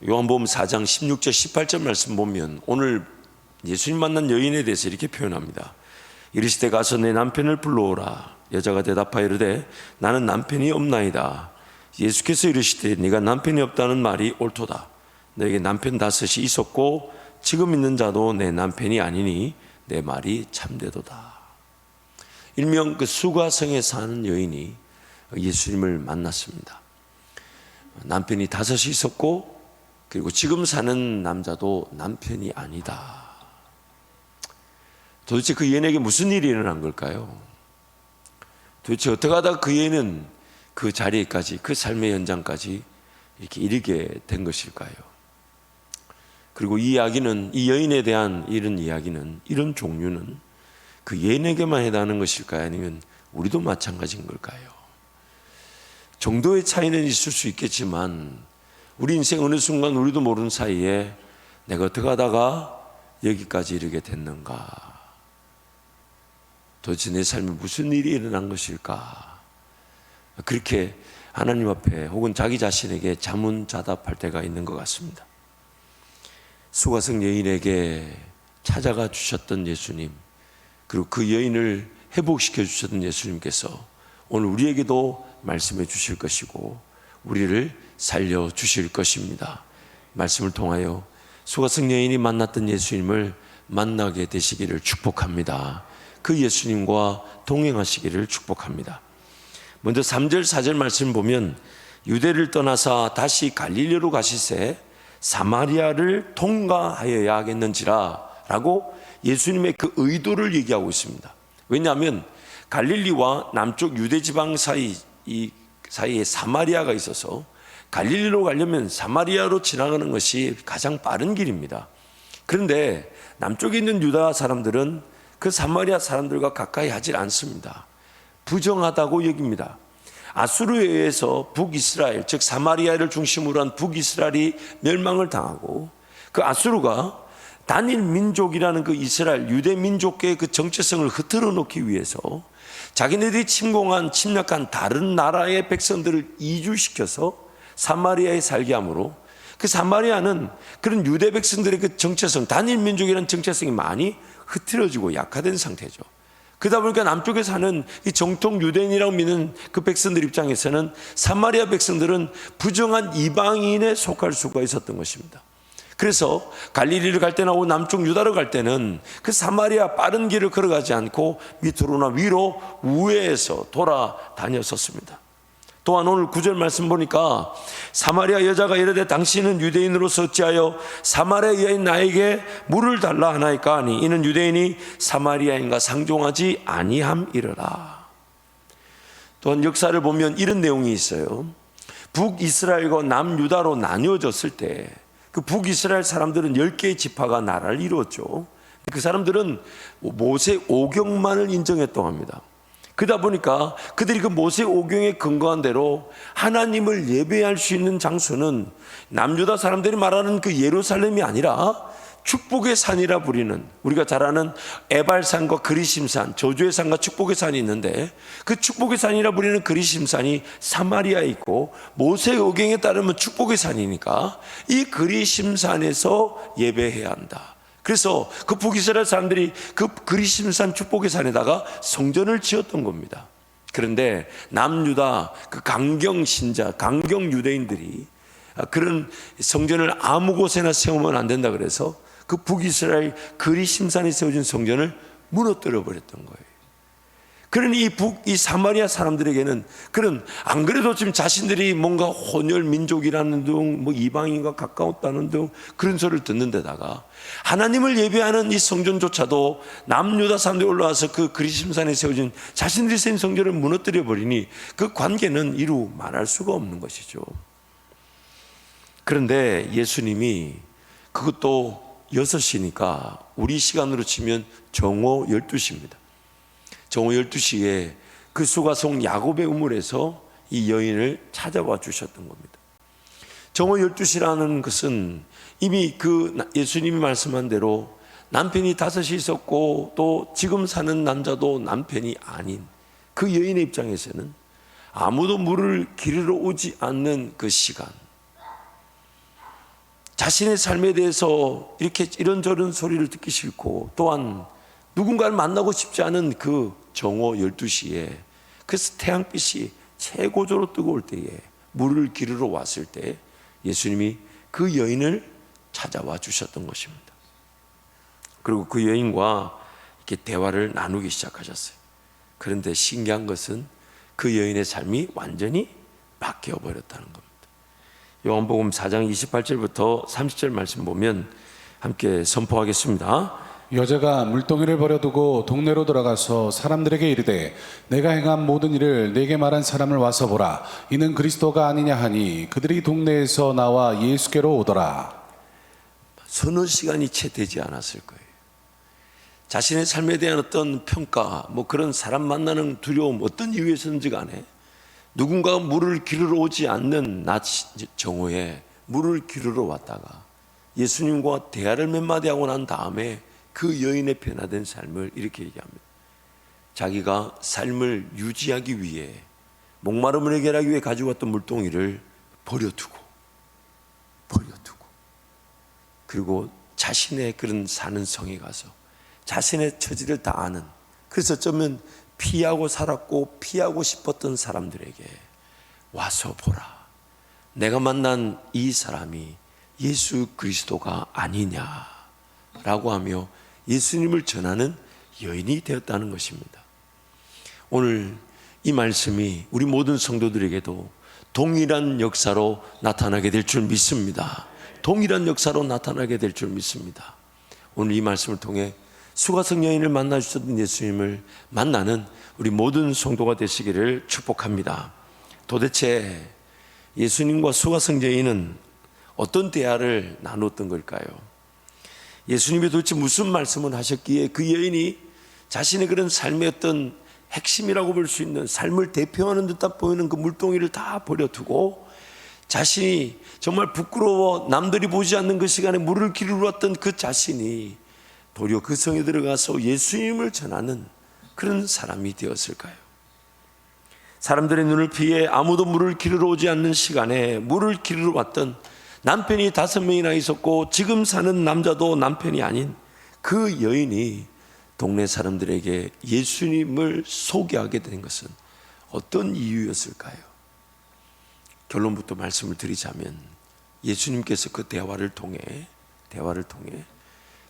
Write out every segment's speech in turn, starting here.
요한복음 4장 16절 18절 말씀 보면 오늘 예수님 만난 여인에 대해서 이렇게 표현합니다. 이르시되 가서 내 남편을 불러오라. 여자가 대답하여 이르되 나는 남편이 없나이다. 예수께서 이르시되 네가 남편이 없다는 말이 옳도다. 너에게 남편 5이 있었고 지금 있는 자도 내 남편이 아니니 내 말이 참되도다. 일명 그 수가성에 사는 여인이 예수님을 만났습니다. 남편이 5이 있었고 그리고 지금 사는 남자도 남편이 아니다. 도대체 그 여인에게 무슨 일이 일어난 걸까요? 도대체 어떻게 하다가 그 여인은 그 자리에까지, 그 삶의 현장까지 이렇게 이르게 된 것일까요? 그리고 이 이야기는, 이 여인에 대한 이런 이야기는, 이런 종류는 그 여인에게만 해당하는 것일까요? 아니면 우리도 마찬가지인 걸까요? 정도의 차이는 있을 수 있겠지만 우리 인생 어느 순간 우리도 모르는 사이에 내가 어떻게 하다가 여기까지 이르게 됐는가? 도대체 내 삶에 무슨 일이 일어난 것일까? 그렇게 하나님 앞에 혹은 자기 자신에게 자문자답할 때가 있는 것 같습니다. 수가성 여인에게 찾아가 주셨던 예수님, 그리고 그 여인을 회복시켜 주셨던 예수님께서 오늘 우리에게도 말씀해 주실 것이고 우리를 살려 주실 것입니다. 말씀을 통하여 수가성 여인이 만났던 예수님을 만나게 되시기를 축복합니다. 그 예수님과 동행하시기를 축복합니다. 먼저 3절 4절 말씀 보면 유대를 떠나사 다시 갈릴리로 가시세 사마리아를 통과하여야 하겠는지라 라고 예수님의 그 의도를 얘기하고 있습니다. 왜냐하면 갈릴리와 남쪽 유대 지방 사이에 사마리아가 있어서 갈릴리로 가려면 사마리아로 지나가는 것이 가장 빠른 길입니다. 그런데 남쪽에 있는 유다 사람들은 그 사마리아 사람들과 가까이 하질 않습니다. 부정하다고 여깁니다. 아수르에 의해서 북이스라엘, 즉 사마리아를 중심으로 한 북이스라엘이 멸망을 당하고 그 아수르가 단일 민족이라는 그 이스라엘 유대 민족계의 그 정체성을 흐트러 놓기 위해서 자기네들이 침략한 다른 나라의 백성들을 이주시켜서 사마리아에 살게 하므로 그 사마리아는 그런 유대 백성들의 그 정체성, 단일 민족이라는 정체성이 많이 흐트러지고 약화된 상태죠. 그러다 보니까 남쪽에 사는 이 정통 유대인이라고 믿는 그 백성들 입장에서는 사마리아 백성들은 부정한 이방인에 속할 수가 있었던 것입니다. 그래서 갈릴리를 갈 때나 남쪽 유다로 갈 때는 그 사마리아 빠른 길을 걸어가지 않고 밑으로나 위로 우회해서 돌아다녔었습니다. 또한 오늘 9절 말씀 보니까 사마리아 여자가 이르되 당신은 유대인으로서 어찌하여 사마리아 여인 나에게 물을 달라 하나이까 하니 이는 유대인이 사마리아인과 상종하지 아니함이러라. 또한 역사를 보면 이런 내용이 있어요. 북이스라엘과 남유다로 나뉘어졌을 때 그 북이스라엘 사람들은 10개의 지파가 나라를 이루었죠. 그 사람들은 모세 오경만을 인정했다고 합니다. 그러다 보니까 그들이 그 모세 오경에 근거한 대로 하나님을 예배할 수 있는 장소는 남유다 사람들이 말하는 그 예루살렘이 아니라 축복의 산이라 부리는, 우리가 잘 아는 에발산과 그리심산, 저주의 산과 축복의 산이 있는데 그 축복의 산이라 부리는 그리심산이 사마리아에 있고 모세 오경에 따르면 축복의 산이니까 이 그리심산에서 예배해야 한다. 그래서 그 북이스라엘 사람들이 그 그리심산 축복의 산에다가 성전을 지었던 겁니다. 그런데 남유다 그 강경 신자, 강경 유대인들이 그런 성전을 아무 곳에나 세우면 안 된다 그래서 그 북이스라엘 그리심산에 세워진 성전을 무너뜨려 버렸던 거예요. 그러니 이 사마리아 사람들에게는 그런, 안 그래도 지금 자신들이 뭔가 혼혈 민족이라는 등 뭐 이방인과 가까웠다는 등 그런 소리를 듣는 데다가 하나님을 예배하는 이 성전조차도 남유다 사람들이 올라와서 그 그리심산에 세워진 자신들이 세운 성전을 무너뜨려 버리니 그 관계는 이루 말할 수가 없는 것이죠. 그런데 예수님이 그것도 6시니까 우리 시간으로 치면 정오 12시입니다. 정오 12시에 그 수가성 야곱의 우물에서 이 여인을 찾아와 주셨던 겁니다. 정오 12시라는 것은 이미 그 예수님이 말씀한 대로 남편이 5이 있었고 또 지금 사는 남자도 남편이 아닌 그 여인의 입장에서는 아무도 물을 기르러 오지 않는 그 시간, 자신의 삶에 대해서 이렇게 이런저런 소리를 듣기 싫고, 또한 누군가를 만나고 싶지 않은 그 정오 12시에 그래서 태양빛이 최고조로 뜨거울 때에 물을 기르러 왔을 때 예수님이 그 여인을 찾아와 주셨던 것입니다. 그리고 그 여인과 이렇게 대화를 나누기 시작하셨어요. 그런데 신기한 것은 그 여인의 삶이 완전히 바뀌어 버렸다는 겁니다. 요한복음 4장 28절부터 30절 말씀 보면 함께 선포하겠습니다. 여자가 물동이를 버려두고 동네로 들어가서 사람들에게 이르되 내가 행한 모든 일을 내게 말한 사람을 와서 보라. 이는 그리스도가 아니냐 하니 그들이 동네에서 나와 예수께로 오더라. 서너 시간이 채 되지 않았을 거예요. 자신의 삶에 대한 어떤 평가, 그런 사람 만나는 두려움, 어떤 이유에서든지 간에 누군가가 물을 기르러 오지 않는 낮 정오에 물을 기르러 왔다가 예수님과 대화를 몇 마디 하고 난 다음에 그 여인의 변화된 삶을 이렇게 얘기합니다. 자기가 삶을 유지하기 위해, 목마름을 해결하기 위해 가지고 왔던 물동이를 버려두고 그리고 자신의 그런 사는 성에 가서 자신의 처지를 다 아는, 그래서 어쩌면 피하고 살았고 피하고 싶었던 사람들에게 와서 보라. 내가 만난 이 사람이 예수 그리스도가 아니냐라고 하며 예수님을 전하는 여인이 되었다는 것입니다. 오늘 이 말씀이 우리 모든 성도들에게도 동일한 역사로 나타나게 될 줄 믿습니다. 동일한 역사로 나타나게 될 줄 믿습니다. 오늘 이 말씀을 통해 수가성 여인을 만나 주셨던 예수님을 만나는 우리 모든 성도가 되시기를 축복합니다. 도대체 예수님과 수가성 여인은 어떤 대화를 나눴던 걸까요? 예수님이 도대체 무슨 말씀을 하셨기에 그 여인이 자신의 그런 삶의 어떤 핵심이라고 볼 수 있는, 삶을 대표하는 듯한 보이는 그 물동이를 다 버려두고 자신이 정말 부끄러워 남들이 보지 않는 그 시간에 물을 기르러 왔던 그 자신이 도리어 그 성에 들어가서 예수님을 전하는 그런 사람이 되었을까요? 사람들의 눈을 피해 아무도 물을 기르러 오지 않는 시간에 물을 기르러 왔던, 남편이 5명이나 있었고 지금 사는 남자도 남편이 아닌 그 여인이 동네 사람들에게 예수님을 소개하게 된 것은 어떤 이유였을까요? 결론부터 말씀을 드리자면 예수님께서 그 대화를 통해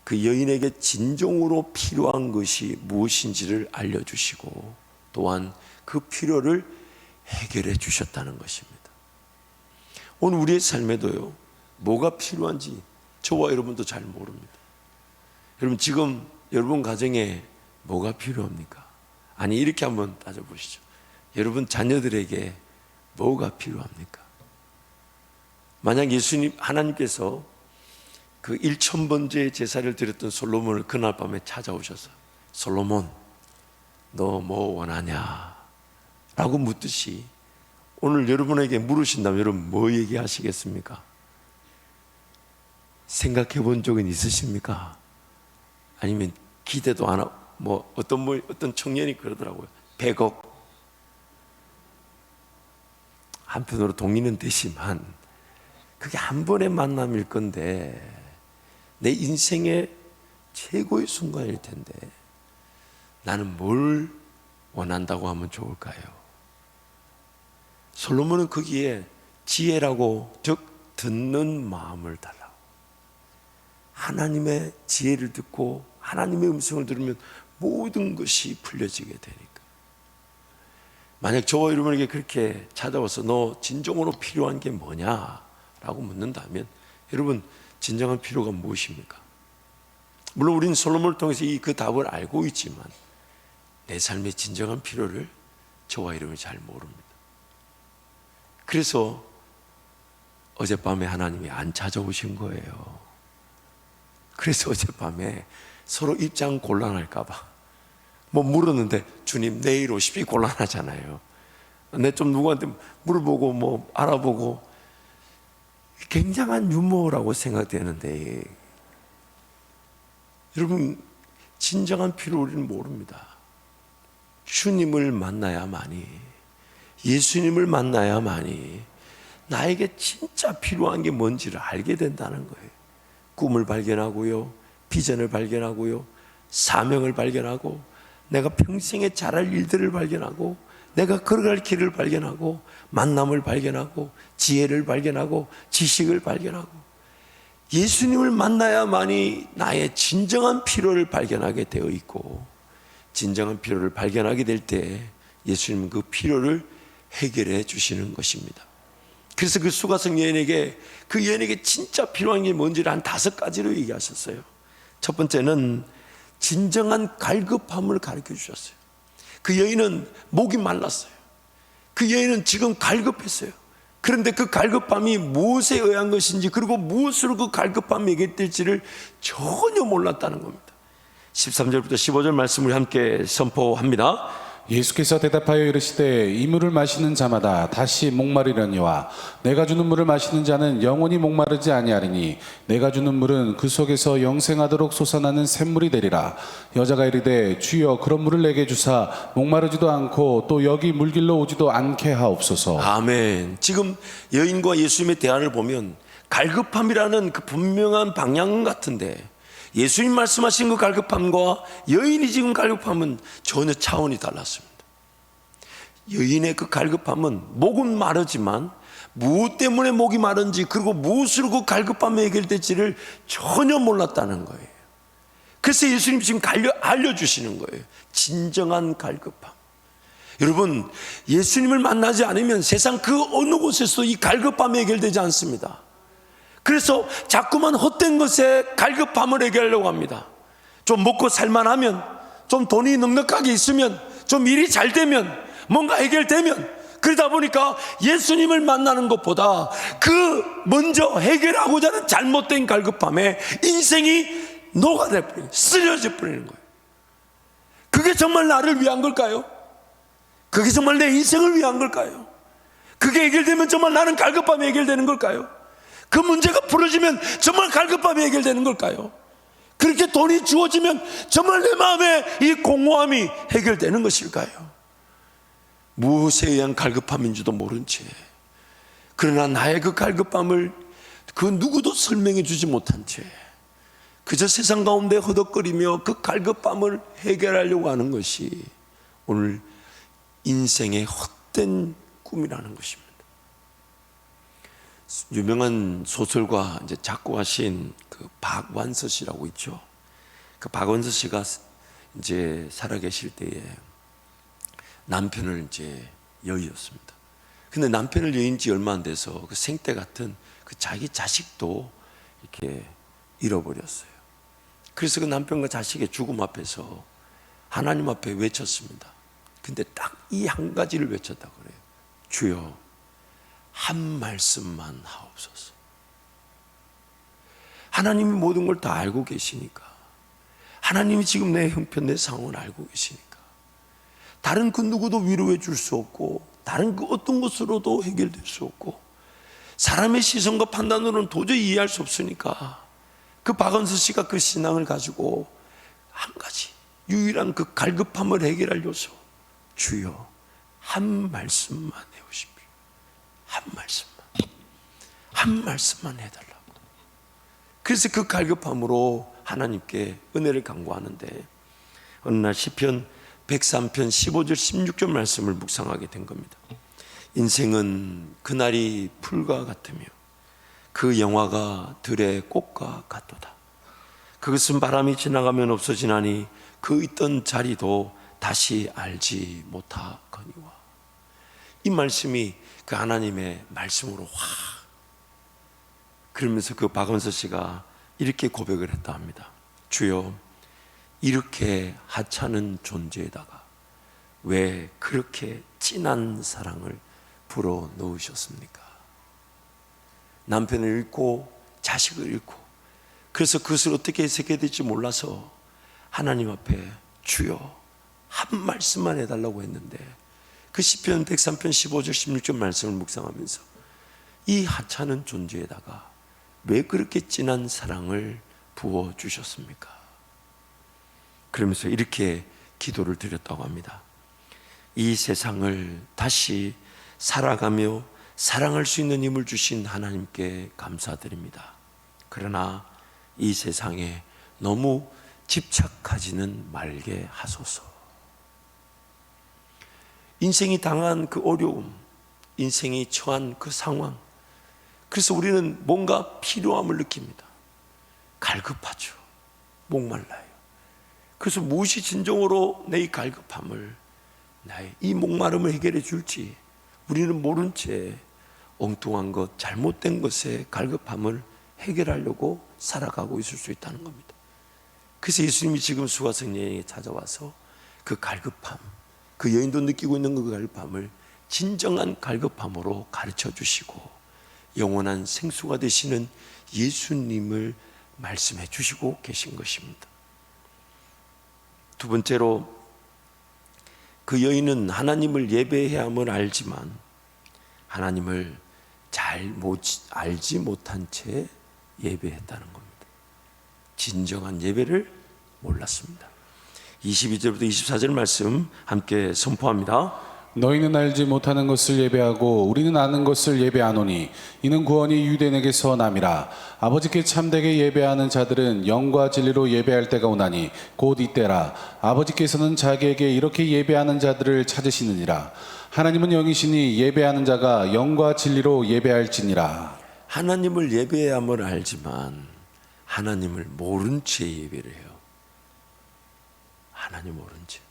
그 여인에게 진정으로 필요한 것이 무엇인지를 알려주시고 또한 그 필요를 해결해 주셨다는 것입니다. 오늘 우리의 삶에도요, 뭐가 필요한지 저와 여러분도 잘 모릅니다. 여러분, 지금 여러분 가정에 뭐가 필요합니까? 아니, 이렇게 한번 따져보시죠. 여러분 자녀들에게 뭐가 필요합니까? 만약 예수님, 하나님께서 그 1000번째 제사를 드렸던 솔로몬을 그날 밤에 찾아오셔서 솔로몬, 너 뭐 원하냐? 라고 묻듯이 오늘 여러분에게 물으신다면 여러분 뭐 얘기하시겠습니까? 생각해 본 적은 있으십니까? 아니면 기대도 안 하고, 어떤 청년이 그러더라고요. 100억. 한편으로 동의는 되지만 그게 한 번의 만남일 건데 내 인생의 최고의 순간일 텐데 나는 뭘 원한다고 하면 좋을까요? 솔로몬은 거기에 지혜라고, 즉 듣는 마음을 달라고, 하나님의 지혜를 듣고 하나님의 음성을 들으면 모든 것이 풀려지게 되니까. 만약 저와 여러분에게 그렇게 찾아와서 너 진정으로 필요한 게 뭐냐? 라고 묻는다면 여러분 진정한 필요가 무엇입니까? 물론 우리는 솔로몬을 통해서 그 답을 알고 있지만 내 삶의 진정한 필요를 저와 여러분이 잘 모릅니다. 그래서 어젯밤에 하나님이 안 찾아오신 거예요. 그래서 어젯밤에 서로 입장 곤란할까봐 물었는데 주님 내일 오십시오 곤란하잖아요. 내 좀 누구한테 물어보고 알아보고 굉장한 유머라고 생각되는데 여러분 진정한 필요를 우리는 모릅니다. 주님을 만나야만이, 예수님을 만나야만이 나에게 진짜 필요한 게 뭔지를 알게 된다는 거예요. 꿈을 발견하고요, 비전을 발견하고요, 사명을 발견하고, 내가 평생에 잘할 일들을 발견하고, 내가 걸어갈 길을 발견하고, 만남을 발견하고, 지혜를 발견하고, 지식을 발견하고, 예수님을 만나야만이 나의 진정한 필요를 발견하게 되어 있고, 진정한 필요를 발견하게 될 때 예수님은 그 필요를 해결해 주시는 것입니다. 그래서 그 수가성 여인에게, 그 여인에게 진짜 필요한 게 뭔지를 한 5가지로 얘기하셨어요. 첫 번째는 진정한 갈급함을 가르쳐 주셨어요. 그 여인은 목이 말랐어요. 그 여인은 지금 갈급했어요. 그런데 그 갈급함이 무엇에 의한 것인지, 그리고 무엇으로 그 갈급함이 해결될지를 전혀 몰랐다는 겁니다. 13절부터 15절 말씀을 함께 선포합니다. 예수께서 대답하여 이르시되 이 물을 마시는 자마다 다시 목마르려니와 내가 주는 물을 마시는 자는 영원히 목마르지 아니하리니 내가 주는 물은 그 속에서 영생하도록 솟아나는 샘물이 되리라. 여자가 이르되 주여 그런 물을 내게 주사 목마르지도 않고 또 여기 물길로 오지도 않게 하옵소서. 아멘. 지금 여인과 예수님의 대화를 보면 갈급함이라는 그 분명한 방향 같은데, 예수님 말씀하신 그 갈급함과 여인이 지금 갈급함은 전혀 차원이 달랐습니다. 여인의 그 갈급함은 목은 마르지만 무엇 때문에 목이 마른지, 그리고 무엇으로 그 갈급함이 해결될지를 전혀 몰랐다는 거예요. 그래서 예수님 지금 알려주시는 거예요. 진정한 갈급함. 여러분, 예수님을 만나지 않으면 세상 그 어느 곳에서도 이 갈급함이 해결되지 않습니다. 그래서 자꾸만 헛된 것에 갈급함을 해결하려고 합니다. 좀 먹고 살만하면, 좀 돈이 넉넉하게 있으면, 좀 일이 잘 되면, 뭔가 해결되면, 그러다 보니까 예수님을 만나는 것보다 그 먼저 해결하고자 하는 잘못된 갈급함에 인생이 녹아내 버리는, 쓰러져 버리는 거예요. 그게 정말 나를 위한 걸까요? 그게 정말 내 인생을 위한 걸까요? 그게 해결되면 정말 나는 갈급함이 해결되는 걸까요? 그 문제가 풀어지면 정말 갈급함이 해결되는 걸까요? 그렇게 돈이 주어지면 정말 내 마음의 이 공허함이 해결되는 것일까요? 무엇에 의한 갈급함인지도 모른 채, 그러나 나의 그 갈급함을 그 누구도 설명해 주지 못한 채 그저 세상 가운데 허덕거리며 그 갈급함을 해결하려고 하는 것이 오늘 인생의 헛된 꿈이라는 것입니다. 유명한 소설가, 이제 작곡하신 그 박완서 씨라고 있죠. 그 박완서 씨가 이제 살아계실 때에 남편을 이제 여의었습니다. 근데 남편을 여인 지 얼마 안 돼서 그 생떼 같은 그 자기 자식도 이렇게 잃어버렸어요. 그래서 그 남편과 자식의 죽음 앞에서 하나님 앞에 외쳤습니다. 근데 딱 이 한 가지를 외쳤다고 그래요. 주여, 한 말씀만 하옵소서. 하나님이 모든 걸 다 알고 계시니까, 하나님이 지금 내 형편, 내 상황을 알고 계시니까 다른 그 누구도 위로해 줄 수 없고, 다른 그 어떤 것으로도 해결될 수 없고, 사람의 시선과 판단으로는 도저히 이해할 수 없으니까 그 박원서 씨가 그 신앙을 가지고 한 가지 유일한 그 갈급함을 해결할 요소, 주여 한 말씀만 해오십시오. 한 말씀만 해달라고. 그래서 그 갈급함으로 하나님께 은혜를 간구하는데, 어느 날 시편 103편 15절 16절 말씀을 묵상하게 된 겁니다. 인생은 그날이 풀과 같으며 그 영화가 들의 꽃과 같도다. 그것은 바람이 지나가면 없어지나니 그 있던 자리도 다시 알지 못하거니와. 이 말씀이 그 하나님의 말씀으로 확, 그러면서 그 박원서 씨가 이렇게 고백을 했다 합니다. 주여, 이렇게 하찮은 존재에다가 왜 그렇게 진한 사랑을 불어 넣으셨습니까? 남편을 잃고 자식을 잃고, 그래서 그것을 어떻게 해석해야 될지 몰라서 하나님 앞에 주여 한 말씀만 해달라고 했는데, 그 시편 103편 15절 16절 말씀을 묵상하면서 이 하찮은 존재에다가 왜 그렇게 진한 사랑을 부어주셨습니까? 그러면서 이렇게 기도를 드렸다고 합니다. 이 세상을 다시 살아가며 사랑할 수 있는 힘을 주신 하나님께 감사드립니다. 그러나 이 세상에 너무 집착하지는 말게 하소서. 인생이 당한 그 어려움, 인생이 처한 그 상황, 그래서 우리는 뭔가 필요함을 느낍니다. 갈급하죠. 목말라요. 그래서 무엇이 진정으로 내 이 갈급함을, 나의 이 목마름을 해결해 줄지 우리는 모른 채 엉뚱한 것, 잘못된 것에 갈급함을 해결하려고 살아가고 있을 수 있다는 겁니다. 그래서 예수님이 지금 수가성 여인에게 찾아와서 그 갈급함, 그 여인도 느끼고 있는 그 갈급함을 진정한 갈급함으로 가르쳐 주시고 영원한 생수가 되시는 예수님을 말씀해 주시고 계신 것입니다. 두 번째로, 그 여인은 하나님을 예배해야 함을 알지만 하나님을 잘 알지 못한 채 예배했다는 겁니다. 진정한 예배를 몰랐습니다. 22절부터 24절 말씀 함께 선포합니다. 너희는 알지 못하는 것을 예배하고 우리는 아는 것을 예배하노니 이는 구원이 유대인에게서 남이라. 아버지께 참되게 예배하는 자들은 영과 진리로 예배할 때가 오나니 곧 이때라. 아버지께서는 자기에게 이렇게 예배하는 자들을 찾으시느니라. 하나님은 영이시니 예배하는 자가 영과 진리로 예배할지니라. 하나님을 예배해야 함을 알지만 하나님을 모른 채 예배를 해요. 하나님 모른 채.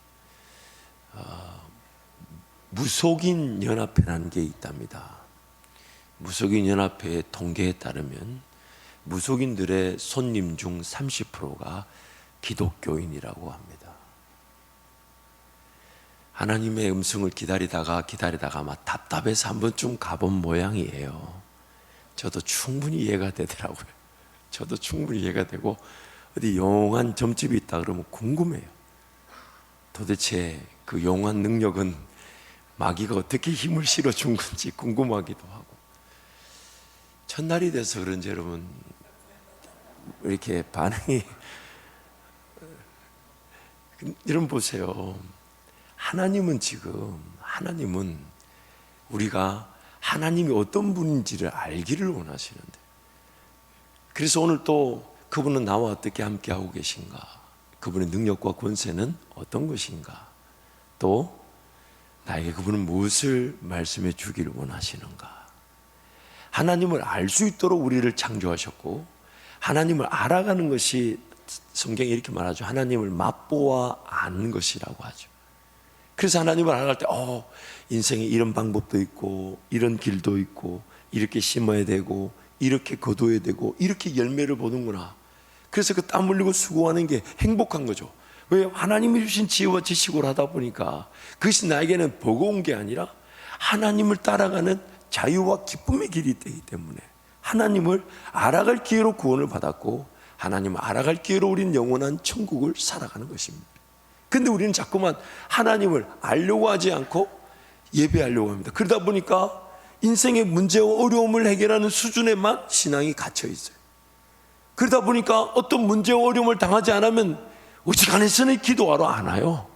무속인 연합회라는 게 있답니다. 무속인 연합회의 통계에 따르면 무속인들의 손님 중 30%가 기독교인이라고 합니다. 하나님의 음성을 기다리다가 막 답답해서 한 번쯤 가본 모양이에요. 저도 충분히 이해가 되더라고요. 저도 충분히 이해가 되고, 어디 영한 점집이 있다 그러면 궁금해요. 도대체 그 영한 능력은 마귀가 어떻게 힘을 실어준 건지 궁금하기도 하고, 첫날이 돼서 그런지 여러분 이렇게 반응이 여러분 보세요. 하나님은 우리가 하나님이 어떤 분인지를 알기를 원하시는데, 그래서 오늘 또 그분은 나와 어떻게 함께하고 계신가, 그분의 능력과 권세는 어떤 것인가, 또 나에게 그분은 무엇을 말씀해 주기를 원하시는가. 하나님을 알 수 있도록 우리를 창조하셨고, 하나님을 알아가는 것이 성경에 이렇게 말하죠. 하나님을 맛보아 아는 것이라고 하죠. 그래서 하나님을 알아갈 때 인생에 이런 방법도 있고 이런 길도 있고 이렇게 심어야 되고 이렇게 거둬야 되고 이렇게 열매를 보는구나. 그래서 그 땀 흘리고 수고하는 게 행복한 거죠. 왜? 하나님이 주신 지혜와 지식으로 하다 보니까 그것이 나에게는 버거운 게 아니라 하나님을 따라가는 자유와 기쁨의 길이 되기 때문에 하나님을 알아갈 기회로 구원을 받았고, 하나님을 알아갈 기회로 우리는 영원한 천국을 살아가는 것입니다. 근데 우리는 자꾸만 하나님을 알려고 하지 않고 예배하려고 합니다. 그러다 보니까 인생의 문제와 어려움을 해결하는 수준에만 신앙이 갇혀 있어요. 그러다 보니까 어떤 문제와 어려움을 당하지 않으면 어지간해서는 기도하러 안 와요.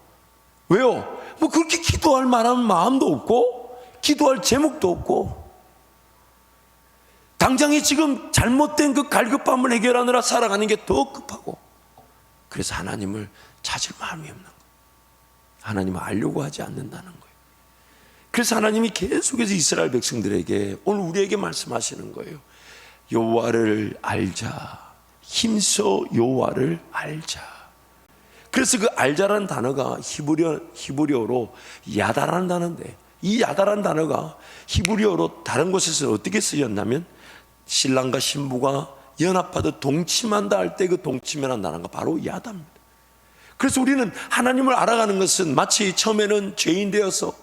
왜요? 뭐 그렇게 기도할 만한 마음도 없고 기도할 제목도 없고, 당장에 지금 잘못된 그 갈급함을 해결하느라 살아가는 게 더 급하고, 그래서 하나님을 찾을 마음이 없는 거예요. 하나님을 알려고 하지 않는다는 거예요. 그래서 하나님이 계속해서 이스라엘 백성들에게 오늘 우리에게 말씀하시는 거예요. 여호와를 알자. 힘써 여호와를 알자. 그래서 그 알자라는 단어가 히브리어로 야다라는 단어인데, 이 야다라는 단어가 히브리어로 다른 곳에서 어떻게 쓰였냐면 신랑과 신부가 연합하듯 동침한다 할 때 그 동침이라는 단어가 바로 야다입니다. 그래서 우리는 하나님을 알아가는 것은 마치 처음에는 죄인 되어서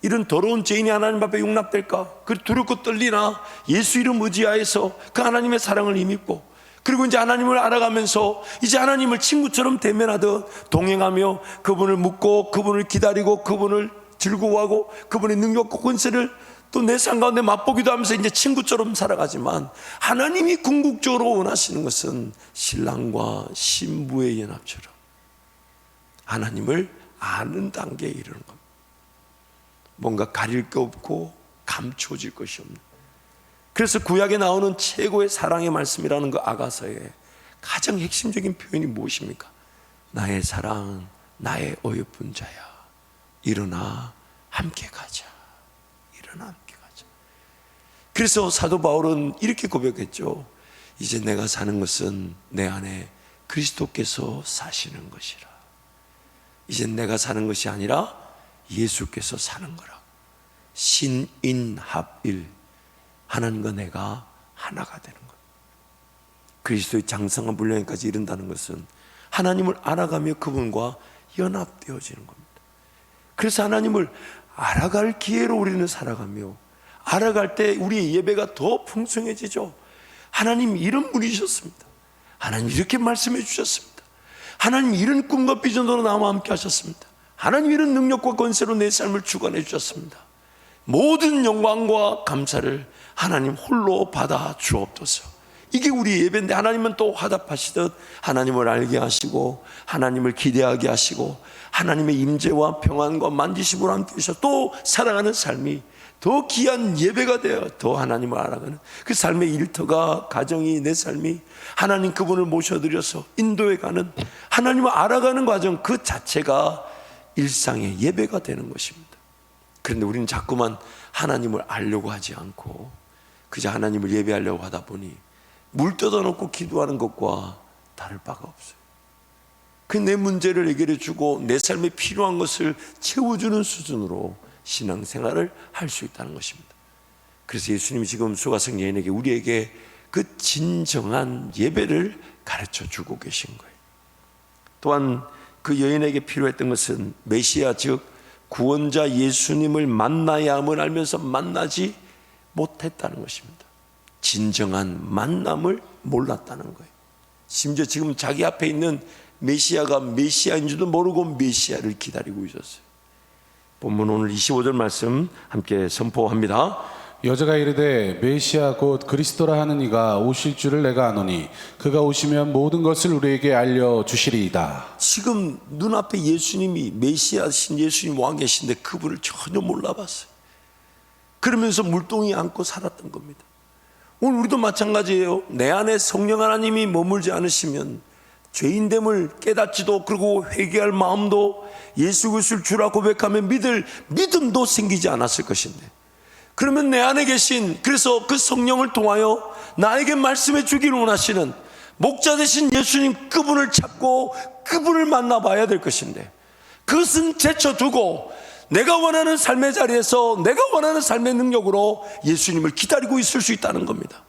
이런 더러운 죄인이 하나님 앞에 용납될까 그 두렵고 떨리나 예수 이름 의지하여서 그 하나님의 사랑을 힘입고, 그리고 이제 하나님을 알아가면서 이제 하나님을 친구처럼 대면하듯 동행하며 그분을 묻고 그분을 기다리고 그분을 즐거워하고 그분의 능력과 권세를 또 내 삶 가운데 맛보기도 하면서 이제 친구처럼 살아가지만, 하나님이 궁극적으로 원하시는 것은 신랑과 신부의 연합처럼 하나님을 아는 단계에 이르는 겁니다. 뭔가 가릴 게 없고 감춰질 것이 없는. 그래서 구약에 나오는 최고의 사랑의 말씀이라는 그 아가서의 가장 핵심적인 표현이 무엇입니까? 나의 사랑, 나의 어여쁜 자야, 일어나 함께 가자. 일어나 함께 가자. 그래서 사도 바울은 이렇게 고백했죠. 이제 내가 사는 것은 내 안에 그리스도께서 사시는 것이라. 이제 내가 사는 것이 아니라 예수께서 사는 거라고. 신인합일, 하나님과 내가 하나가 되는 것. 그리스도의 장성한 분량까지 이른다는 것은 하나님을 알아가며 그분과 연합되어지는 겁니다. 그래서 하나님을 알아갈 기회로 우리는 살아가며, 알아갈 때 우리의 예배가 더 풍성해지죠. 하나님 이런 분이셨습니다. 하나님 이렇게 말씀해 주셨습니다. 하나님 이런 꿈과 비전으로 나와 함께 하셨습니다. 하나님 이런 능력과 권세로 내 삶을 주관해 주셨습니다. 모든 영광과 감사를 하나님 홀로 받아 주옵소서. 이게 우리 예배인데, 하나님은 또 화답하시듯 하나님을 알게 하시고 하나님을 기대하게 하시고 하나님의 임재와 평안과 만지심으로 함께 하셔 또 살아가는 삶이 더 귀한 예배가 되어 더 하나님을 알아가는 그 삶의 일터가, 가정이, 내 삶이 하나님 그분을 모셔드려서 인도해가는, 하나님을 알아가는 과정 그 자체가 일상의 예배가 되는 것입니다. 그런데 우리는 자꾸만 하나님을 알려고 하지 않고 그저 하나님을 예배하려고 하다 보니 물 뜯어놓고 기도하는 것과 다를 바가 없어요. 그 내 문제를 해결해 주고 내 삶에 필요한 것을 채워주는 수준으로 신앙생활을 할 수 있다는 것입니다. 그래서 예수님이 지금 수가성 여인에게, 우리에게 그 진정한 예배를 가르쳐 주고 계신 거예요. 또한 그 여인에게 필요했던 것은 메시아, 즉 구원자 예수님을 만나야 함을 알면서 만나지 못했다는 것입니다. 진정한 만남을 몰랐다는 거예요. 심지어 지금 자기 앞에 있는 메시아가 메시아인 줄도 모르고 메시아를 기다리고 있었어요. 본문 오늘 25절 말씀 함께 선포합니다. 여자가 이르되 메시아 곧 그리스도라 하는 이가 오실 줄을 내가 아노니 그가 오시면 모든 것을 우리에게 알려주시리이다. 지금 눈앞에 예수님이, 메시아신 예수님 와 계신데 그분을 전혀 몰라봤어요. 그러면서 물동이 안고 살았던 겁니다. 오늘 우리도 마찬가지예요. 내 안에 성령 하나님이 머물지 않으시면 죄인됨을 깨닫지도, 그리고 회개할 마음도, 예수 그리스도를 주라 고백하며 믿을 믿음도 생기지 않았을 것인데, 그러면 내 안에 계신, 그래서 그 성령을 통하여 나에게 말씀해 주기를 원하시는 목자 되신 예수님, 그분을 찾고 그분을 만나봐야 될 것인데, 그것은 제쳐두고 내가 원하는 삶의 자리에서 내가 원하는 삶의 능력으로 예수님을 기다리고 있을 수 있다는 겁니다.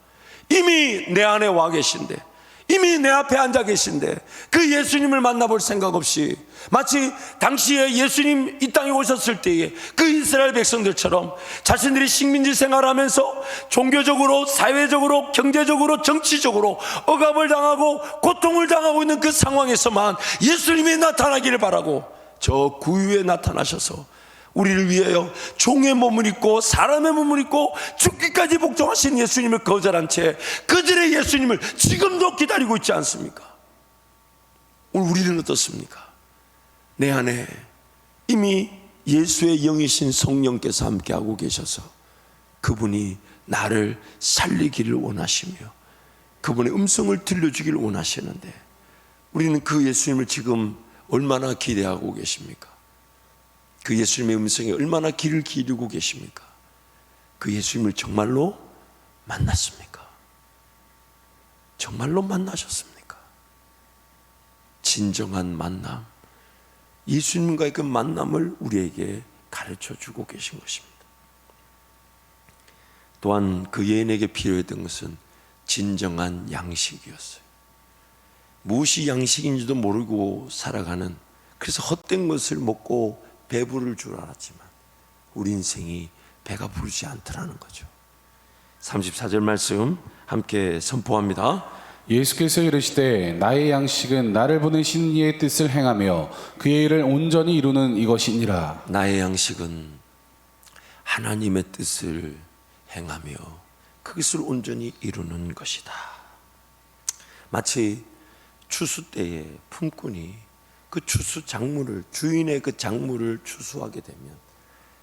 이미 내 안에 와 계신데, 이미 내 앞에 앉아 계신데 그 예수님을 만나볼 생각 없이, 마치 당시에 예수님 이 땅에 오셨을 때에 그 이스라엘 백성들처럼 자신들이 식민지 생활하면서 종교적으로, 사회적으로, 경제적으로, 정치적으로 억압을 당하고 고통을 당하고 있는 그 상황에서만 예수님이 나타나기를 바라고 저 구유에 나타나셔서 우리를 위하여 종의 몸을 입고 사람의 몸을 입고 죽기까지 복종하신 예수님을 거절한 채 그들의 예수님을 지금도 기다리고 있지 않습니까? 오늘 우리는 어떻습니까? 내 안에 이미 예수의 영이신 성령께서 함께하고 계셔서 그분이 나를 살리기를 원하시며 그분의 음성을 들려주기를 원하시는데, 우리는 그 예수님을 지금 얼마나 기대하고 계십니까? 그 예수님의 음성에 얼마나 귀를 기울이고 계십니까? 그 예수님을 정말로 만났습니까? 정말로 만나셨습니까? 진정한 만남, 예수님과의 그 만남을 우리에게 가르쳐 주고 계신 것입니다. 또한 그 여인에게 필요했던 것은 진정한 양식이었어요. 무엇이 양식인지도 모르고 살아가는, 그래서 헛된 것을 먹고 배부를 줄 알았지만 우리 인생이 배가 부르지 않더라는 거죠. 34절 말씀 함께 선포합니다. 예수께서 이르시되 나의 양식은 나를 보내신 이의 뜻을 행하며 그의 일을 온전히 이루는 이것이니라. 나의 양식은 하나님의 뜻을 행하며 그것을 온전히 이루는 것이다. 마치 추수 때에 품꾼이 그 추수 작물을, 주인의 그 작물을 추수하게 되면,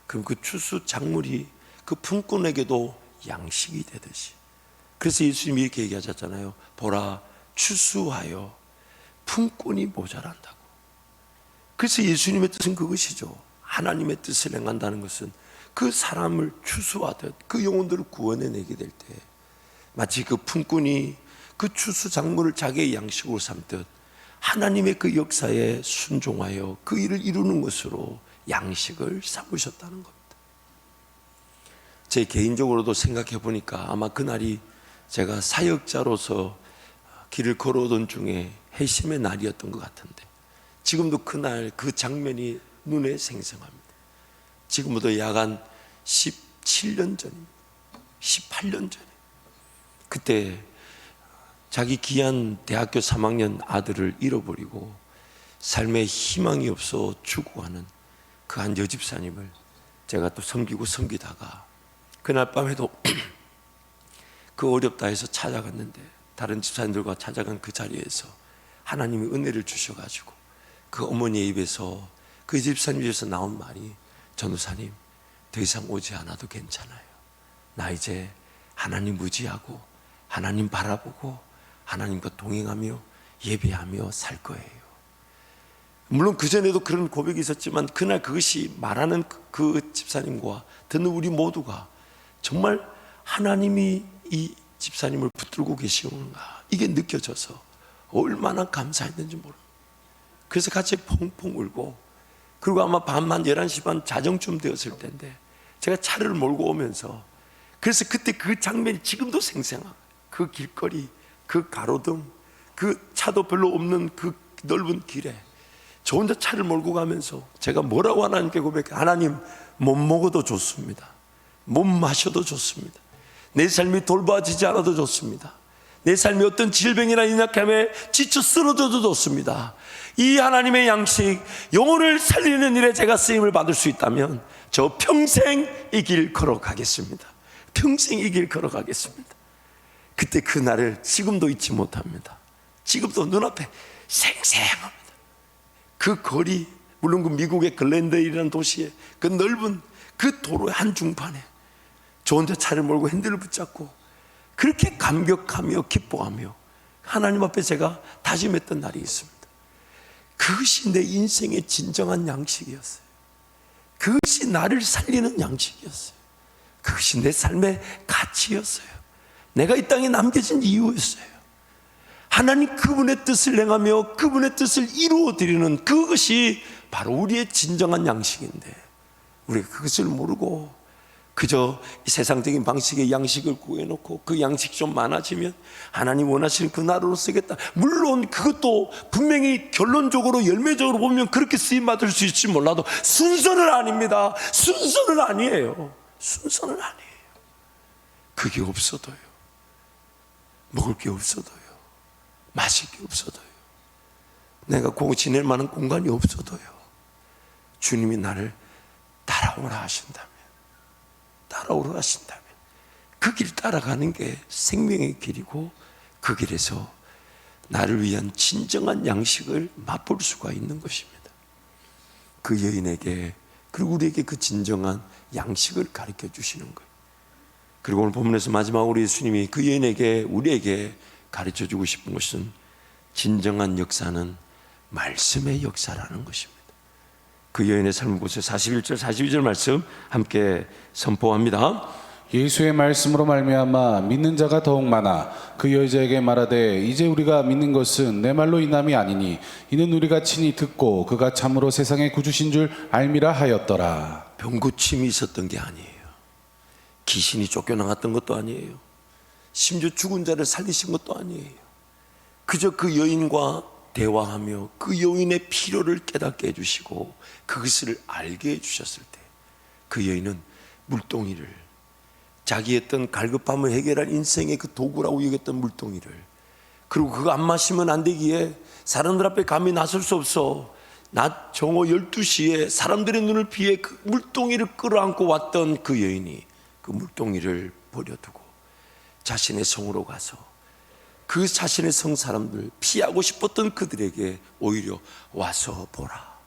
그럼 그 추수 작물이 그 품꾼에게도 양식이 되듯이. 그래서 예수님이 이렇게 얘기하셨잖아요. 보라, 추수하여 품꾼이 모자란다고. 그래서 예수님의 뜻은 그것이죠. 하나님의 뜻을 행한다는 것은 그 사람을 추수하듯 그 영혼들을 구원해내게 될 때 마치 그 품꾼이 그 추수 작물을 자기의 양식으로 삼듯 하나님의 그 역사에 순종하여 그 일을 이루는 것으로 양식을 삼으셨다는 겁니다. 제 개인적으로도 생각해 보니까 아마 그날이 제가 사역자로서 길을 걸어오던 중에 회심의 날이었던 것 같은데 지금도 그날 그 장면이 눈에 생생합니다. 지금부터 약 한 17년 전입니다. 18년 전에 그때 자기 귀한 대학교 3학년 아들을 잃어버리고 삶에 희망이 없어 죽어가는 그 한 여집사님을 제가 또 섬기다가 그날 밤에도 그 어렵다 해서 찾아갔는데 다른 집사님들과 찾아간 그 자리에서 하나님이 은혜를 주셔가지고 그 어머니의 입에서 그 집사님 입에서 나온 말이 전도사님 더 이상 오지 않아도 괜찮아요. 나 이제 하나님 의지하고 하나님 바라보고 하나님과 동행하며 예배하며 살 거예요. 물론 그전에도 그런 고백이 있었지만 그날 그것이 말하는 그 집사님과 듣는 우리 모두가 정말 하나님이 이 집사님을 붙들고 계시는가 이게 느껴져서 얼마나 감사했는지 모릅니다. 그래서 같이 펑펑 울고 그리고 아마 밤 한 11시 반 자정쯤 되었을 텐데 제가 차를 몰고 오면서 그래서 그때 그 장면이 지금도 생생하고 그 길거리 그 가로등 그 차도 별로 없는 그 넓은 길에 저 혼자 차를 몰고 가면서 제가 뭐라고 하나님께 고백해 하나님 못 먹어도 좋습니다. 못 마셔도 좋습니다. 내 삶이 돌봐지지 않아도 좋습니다. 내 삶이 어떤 질병이나 연약함에 지쳐 쓰러져도 좋습니다. 이 하나님의 양식 영혼을 살리는 일에 제가 쓰임을 받을 수 있다면 저 평생 이 길 걸어가겠습니다. 평생 이 길 걸어가겠습니다. 그때 그 날을 지금도 잊지 못합니다. 지금도 눈앞에 생생합니다. 그 거리 물론 그 미국의 글렌데일이라는 도시의 그 넓은 그 도로의 한중판에 저 혼자 차를 몰고 핸들을 붙잡고 그렇게 감격하며 기뻐하며 하나님 앞에 제가 다짐했던 날이 있습니다. 그것이 내 인생의 진정한 양식이었어요. 그것이 나를 살리는 양식이었어요. 그것이 내 삶의 가치였어요. 내가 이 땅에 남겨진 이유였어요. 하나님 그분의 뜻을 행하며 그분의 뜻을 이루어드리는 그것이 바로 우리의 진정한 양식인데 우리가 그것을 모르고 그저 세상적인 방식의 양식을 구해놓고 그 양식이 좀 많아지면 하나님 원하시는 그 나라로 쓰겠다. 물론 그것도 분명히 결론적으로 열매적으로 보면 그렇게 쓰임받을 수 있을지 몰라도 순서는 아닙니다. 순서는 아니에요. 순서는 아니에요. 그게 없어도요. 먹을 게 없어도요. 마실 게 없어도요. 내가 지낼 만한 공간이 없어도요. 주님이 나를 따라오라 하신다면 따라오라 하신다면 그 길 따라가는 게 생명의 길이고 그 길에서 나를 위한 진정한 양식을 맛볼 수가 있는 것입니다. 그 여인에게 그리고 우리에게 그 진정한 양식을 가르쳐 주시는 거예요. 그리고 오늘 본문에서 마지막으로 예수님이 그 여인에게 우리에게 가르쳐 주고 싶은 것은 진정한 역사는 말씀의 역사라는 것입니다. 그 여인의 삶을 보세요. 41절 42절 말씀 함께 선포합니다. 예수의 말씀으로 말미암아 믿는 자가 더욱 많아 그 여자에게 말하되 이제 우리가 믿는 것은 내 말로 인함이 아니니 이는 우리가 친히 듣고 그가 참으로 세상의 구주신 줄 알미라 하였더라. 병고침이 있었던 게 아니에요. 귀신이 쫓겨나갔던 것도 아니에요. 심지어 죽은 자를 살리신 것도 아니에요. 그저 그 여인과 대화하며 그 여인의 필요를 깨닫게 해주시고 그것을 알게 해주셨을 때 그 여인은 물동이를 자기 했던 갈급함을 해결할 인생의 그 도구라고 여겼던 물동이를 그리고 그거 안 마시면 안 되기에 사람들 앞에 감히 나설 수 없어 낮 정오 12시에 사람들의 눈을 피해 그 물동이를 끌어안고 왔던 그 여인이 그 물동이를 버려두고 자신의 성으로 가서 그 자신의 성 사람들 피하고 싶었던 그들에게 오히려 와서 보라.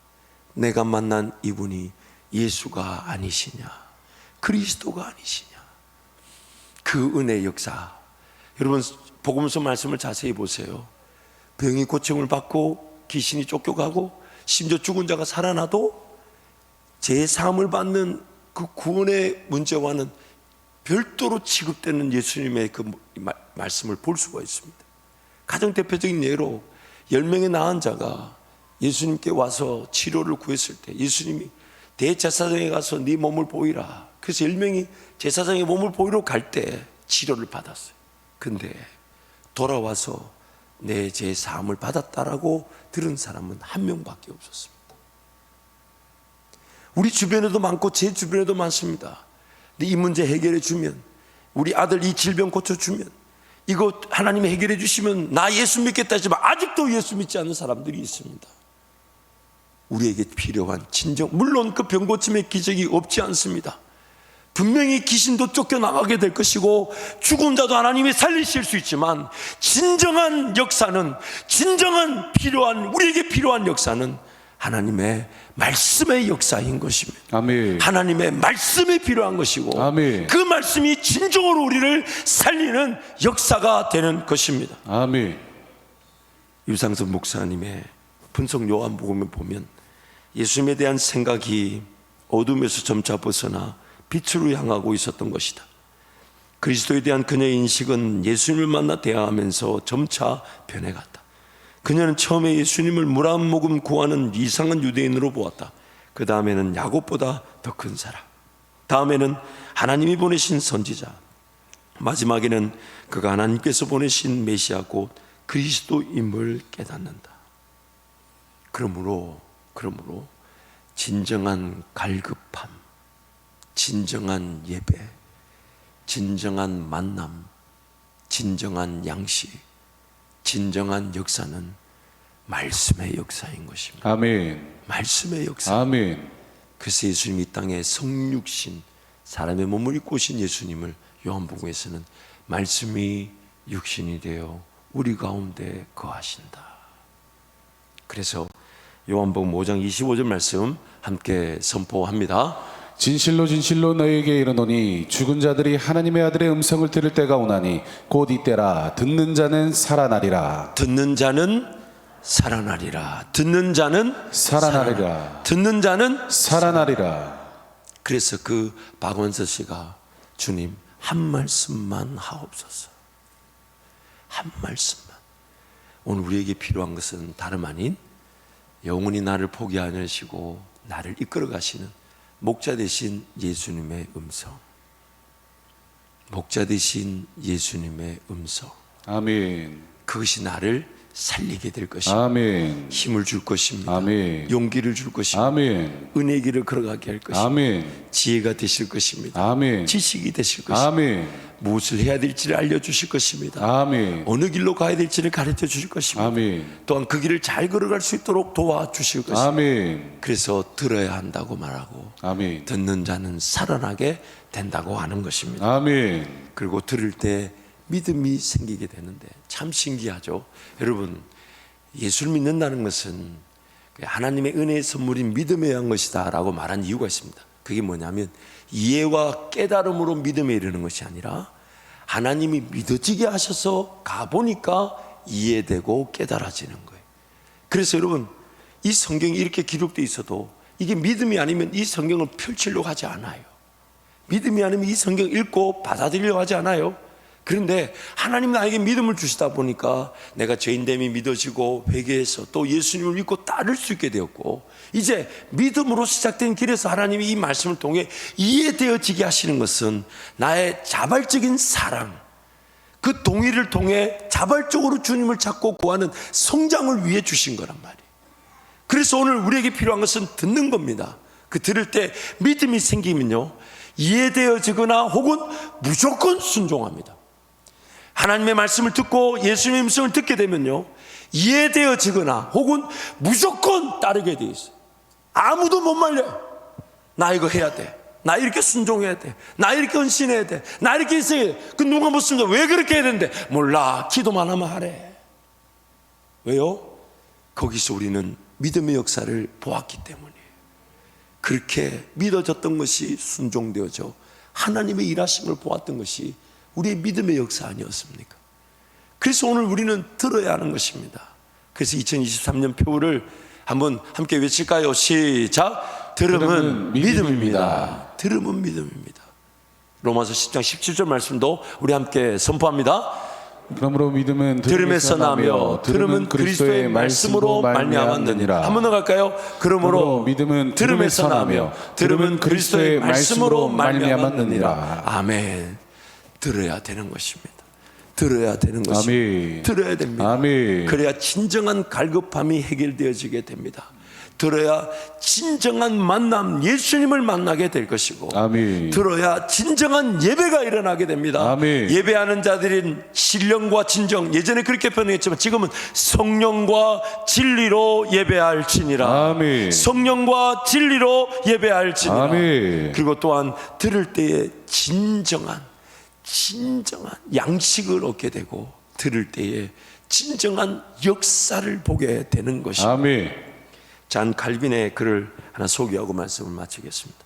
내가 만난 이분이 예수가 아니시냐. 그리스도가 아니시냐. 그 은혜의 역사. 여러분 복음서 말씀을 자세히 보세요. 병이 고침을 받고 귀신이 쫓겨가고 심지어 죽은 자가 살아나도 제3을 받는 그 구원의 문제와는 별도로 취급되는 예수님의 그 말씀을 볼 수가 있습니다. 가장 대표적인 예로 10명의 나은 자가 예수님께 와서 치료를 구했을 때 예수님이 대제사장에 가서 네 몸을 보이라. 그래서 10명이 제사장의 몸을 보이러 갈 때 치료를 받았어요. 근데 돌아와서 내 제3을 받았다라고 들은 사람은 한 명밖에 없었습니다. 우리 주변에도 많고 제 주변에도 많습니다. 근데 이 문제 해결해 주면, 우리 아들 이 질병 고쳐주면, 이거 하나님이 해결해 주시면 나 예수 믿겠다 하지만 아직도 예수 믿지 않는 사람들이 있습니다. 우리에게 필요한 진정, 물론 그 병 고침의 기적이 없지 않습니다. 분명히 귀신도 쫓겨나가게 될 것이고 죽은 자도 하나님이 살리실 수 있지만 진정한 역사는, 진정한 우리에게 필요한 역사는 하나님의 말씀의 역사인 것입니다. 아멘. 하나님의 말씀이 필요한 것이고 아멘. 그 말씀이 진정으로 우리를 살리는 역사가 되는 것입니다. 아멘. 유상선 목사님의 분석 요한복음을 보면 예수님에 대한 생각이 어둠에서 점차 벗어나 빛으로 향하고 있었던 것이다. 그리스도에 대한 그녀의 인식은 예수님을 만나 대화하면서 점차 변해갔다. 그녀는 처음에 예수님을 물 한 모금 구하는 이상한 유대인으로 보았다. 그 다음에는 야곱보다 더 큰 사람, 다음에는 하나님이 보내신 선지자, 마지막에는 그가 하나님께서 보내신 메시아 곧 그리스도임을 깨닫는다. 그러므로 진정한 갈급함, 진정한 예배, 진정한 만남, 진정한 양식, 진정한 역사는 말씀의 역사인 것입니다. 아멘. 말씀의 역사. 아멘. 그래서 예수님이 이 땅에 성육신, 사람의 몸을 입고 오신 예수님을 요한복음에서는 말씀이 육신이 되어 우리 가운데 거하신다. 그래서 요한복음 5장 25절 말씀 함께 선포합니다. 진실로 진실로 너희에게 이르노니 죽은 자들이 하나님의 아들의 음성을 들을 때가 오나니 곧 이때라. 듣는 자는 살아나리라. 듣는 자는 살아나리라. 듣는 자는 살아나리라. 듣는 자는 살아나리라. 그래서 그 박원서 씨가 주님 한 말씀만 하옵소서. 한 말씀만. 오늘 우리에게 필요한 것은 다름 아닌 영원히 나를 포기하지 않으시고 나를 이끌어 가시는 목자 되신 예수님의 음성. 목자 되신 예수님의 음성. 아멘. 그것이 나를 살리게 될 것입니다. 아멘. 힘을 줄 것입니다. 아멘. 용기를 줄 것입니다. 아멘. 은혜의 길을 걸어가게 할 것입니다. 아멘. 지혜가 되실 것입니다. 아멘. 지식이 되실 것입니다. 아멘. 무엇을 해야 될지를 알려주실 것입니다. 아멘. 어느 길로 가야 될지를 가르쳐 주실 것입니다. 아멘. 또한 그 길을 잘 걸어갈 수 있도록 도와주실 것입니다. 아멘. 그래서 들어야 한다고 말하고 아멘. 듣는 자는 살아나게 된다고 하는 것입니다. 아멘. 그리고 들을 때 믿음이 생기게 되는데 참 신기하죠. 여러분, 예수를 믿는다는 것은 하나님의 은혜의 선물인 믿음에 의한 것이다 라고 말한 이유가 있습니다. 그게 뭐냐면 이해와 깨달음으로 믿음에 이르는 것이 아니라 하나님이 믿어지게 하셔서 가보니까 이해되고 깨달아지는 거예요. 그래서 여러분, 이 성경이 이렇게 기록되어 있어도 이게 믿음이 아니면 이 성경을 펼치려고 하지 않아요. 믿음이 아니면 이 성경 읽고 받아들이려고 하지 않아요. 그런데 하나님 나에게 믿음을 주시다 보니까 내가 죄인됨이 믿어지고 회개해서 또 예수님을 믿고 따를 수 있게 되었고, 이제 믿음으로 시작된 길에서 하나님이 이 말씀을 통해 이해되어지게 하시는 것은 나의 자발적인 사랑, 그 동의를 통해 자발적으로 주님을 찾고 구하는 성장을 위해 주신 거란 말이에요. 그래서 오늘 우리에게 필요한 것은 듣는 겁니다. 그 들을 때 믿음이 생기면요, 이해되어지거나 혹은 무조건 순종합니다. 하나님의 말씀을 듣고 예수님의 음성을 듣게 되면요, 이해되어지거나 혹은 무조건 따르게 돼 있어요. 아무도 못 말려요. 나 이거 해야 돼. 나 이렇게 순종해야 돼. 나 이렇게 헌신해야 돼. 나 이렇게 있어야 돼. 그 누가 묻습니다. 왜 그렇게 해야 되는데? 몰라. 기도만 하면 하래. 왜요? 거기서 우리는 믿음의 역사를 보았기 때문이에요. 그렇게 믿어졌던 것이 순종되어져 하나님의 일하심을 보았던 것이 우리의 믿음의 역사 아니었습니까? 그래서 오늘 우리는 들어야 하는 것입니다. 그래서 2023년 표를 한번 함께 외칠까요? 시작! 들음은 믿음입니다. 들음은 믿음입니다. 로마서 10장 17절 말씀도 우리 함께 선포합니다. 그러므로 믿음은 들음에서 나며 들음은 그리스도의 말씀으로 말미암았느니라. 한 번 더 갈까요? 그러므로 믿음은 들음에서 나며 들음은 그리스도의 말씀으로 말미암았느니라. 아멘. 들어야 되는 것입니다. 들어야 되는 것입니다. 아멘. 들어야 됩니다. 아멘. 그래야 진정한 갈급함이 해결되어지게 됩니다. 들어야 진정한 만남, 예수님을 만나게 될 것이고, 아멘. 들어야 진정한 예배가 일어나게 됩니다. 아멘. 예배하는 자들인 신령과 진정, 예전에 그렇게 표현했지만 지금은 성령과 진리로 예배할지니라. 아멘. 성령과 진리로 예배할지니라. 아멘. 그리고 또한 들을 때에 진정한 양식을 얻게 되고, 들을 때에 진정한 역사를 보게 되는 것입니다. 아멘. 잔 칼빈의 글을 하나 소개하고 말씀을 마치겠습니다.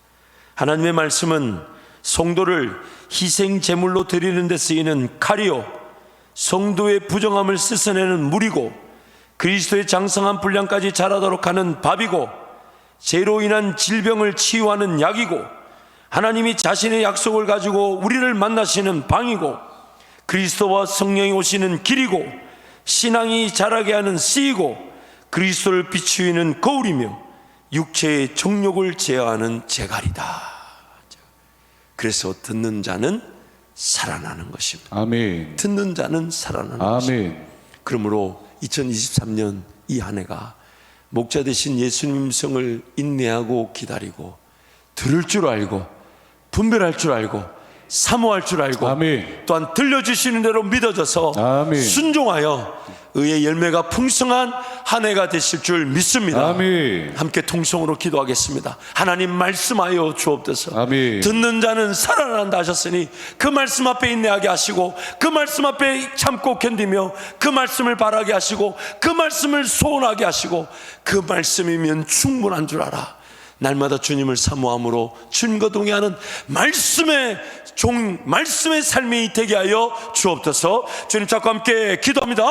하나님의 말씀은 성도를 희생 제물로 드리는 데 쓰이는 칼이요, 성도의 부정함을 씻어내는 물이고, 그리스도의 장성한 분량까지 자라도록 하는 밥이고, 죄로 인한 질병을 치유하는 약이고, 하나님이 자신의 약속을 가지고 우리를 만나시는 방이고, 그리스도와 성령이 오시는 길이고, 신앙이 자라게 하는 씨이고, 그리스도를 비추이는 거울이며 육체의 정욕을 제어하는 제갈이다. 그래서 듣는 자는 살아나는 것입니다. 아멘. 듣는 자는 살아나는 것입니다. 아멘. 그러므로 2023년 이 한 해가 목자 되신 예수님 성을 인내하고 기다리고, 들을 줄 알고, 분별할 줄 알고, 사모할 줄 알고, 아멘. 또한 들려주시는 대로 믿어져서 아멘. 순종하여 의의 열매가 풍성한 한 해가 되실 줄 믿습니다. 아멘. 함께 통성으로 기도하겠습니다. 하나님 말씀하여 주옵소서. 아멘. 듣는 자는 살아난다 하셨으니 그 말씀 앞에 인내하게 하시고, 그 말씀 앞에 참고 견디며 그 말씀을 바라게 하시고, 그 말씀을 소원하게 하시고, 그 말씀이면 충분한 줄 알아. 날마다 주님을 사모함으로 주님과 동행하는 말씀의 삶이 되게 하여 주옵소서. 주님, 자꾸 함께 기도합니다.